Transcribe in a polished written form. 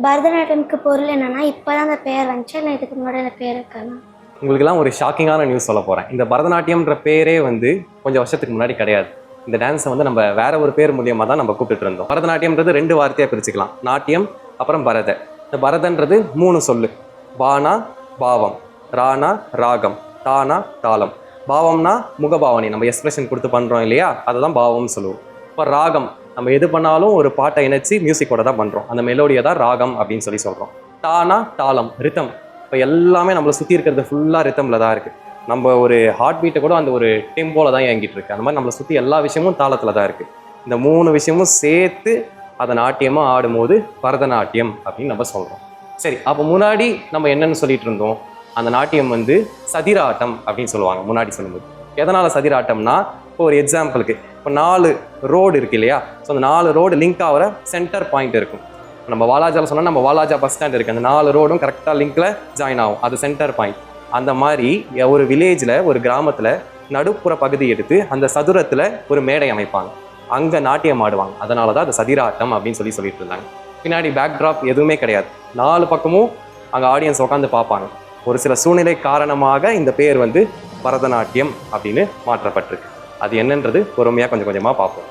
பரதநாட்டியம்க்கு பொருள் என்னன்னா, இப்பதான் அந்த பெயர் வந்துச்சு, இல்லை இதுக்கு முன்னாடி அந்த பேர் இருக்காங்க? உங்களுக்கெல்லாம் ஒரு ஷாக்கிங்கான நியூஸ் சொல்ல போகிறேன். இந்த பரதநாட்டியம்ன்ற பேரே வந்து கொஞ்சம் வருஷத்துக்கு முன்னாடி கிடையாது. இந்த டான்ஸை வந்து நம்ம வேற ஒரு பேர் மூலியமாக தான் நம்ம கூப்பிட்டு இருந்தோம். பரதநாட்டியம்ன்றது 2 வார்த்தையாக பிரிச்சுக்கலாம். நாட்டியம் அப்புறம் பரத. இந்த பரதன்றது 3 சொல்லு. பானா பாவம், ராணா ராகம், தானா தாளம். பாவம்னா முகபாவனை, நம்ம எக்ஸ்பிரஷன் கொடுத்து பண்ணுறோம் இல்லையா, அதை தான் பாவம்னு சொல்லுவோம். இப்போ ராகம், நம்ம எது பண்ணாலும் ஒரு பாட்டை இணைச்சி மியூசிக்கோட தான் பண்ணுறோம். அந்த மெலோடியை தான் ராகம் அப்படின்னு சொல்கிறோம். தானா தாளம், ரித்தம். இப்போ எல்லாமே நம்மளை சுற்றி இருக்கிறது ஃபுல்லாக ரித்தமில் தான் இருக்குது. நம்ம ஒரு ஹார்ட் பீட்டை கூட அந்த ஒரு டெம்போவில் தான் இயங்கிட்டு இருக்கு. அந்த மாதிரி நம்மளை சுற்றி எல்லா விஷயமும் தாளத்தில் தான் இருக்குது. இந்த 3 விஷயமும் சேர்த்து அதை நாட்டியமாக ஆடும்போது பரதநாட்டியம் அப்படின்னு நம்ம சொல்கிறோம். சரி, அப்போ முன்னாடி நம்ம என்னன்னு சொல்லிட்டு இருந்தோம்? அந்த நாட்டியம் வந்து சதிராட்டம் அப்படின்னு சொல்லுவாங்க முன்னாடி சொல்லும்போது. எதனால் சதிராட்டம்னா, இப்போ ஒரு எக்ஸாம்பிளுக்கு இப்போ 4 ரோடு இருக்கு இல்லையா, ஸோ அந்த 4 ரோடு லிங்க் ஆகிற சென்டர் பாயிண்ட் இருக்கும். நம்ம வாலாஜாவில் சொன்னால் நம்ம வாலாஜா பஸ் ஸ்டாண்ட் இருக்குது, அந்த 4 ரோடும் கரெக்டாக லிங்க்ல ஜாயின் ஆகும், அது சென்டர் பாயிண்ட். அந்த மாதிரி ஒரு வில்லேஜில் ஒரு கிராமத்தில் நடுப்புற பகுதி எடுத்து அந்த சதுரத்தில் ஒரு மேடை அமைப்பாங்க, அங்கே நாட்டியம் ஆடுவாங்க. அதனால தான் அது சதிராட்டம் அப்படின்னு சொல்லிட்டு இருந்தாங்க. பின்னாடி பேக்ட்ராப் எதுவுமே கிடையாது, 4 பக்கமும் அங்கே ஆடியன்ஸ் உட்காந்து பார்ப்பாங்க. ஒரு சில சூழ்நிலை காரணமாக இந்த பேர் வந்து பரதநாட்டியம் அப்படின்னு மாற்றப்பட்டிருக்கு. அது என்னன்றது பொறுமையாக கொஞ்சம் கொஞ்சமாக பார்ப்போம்.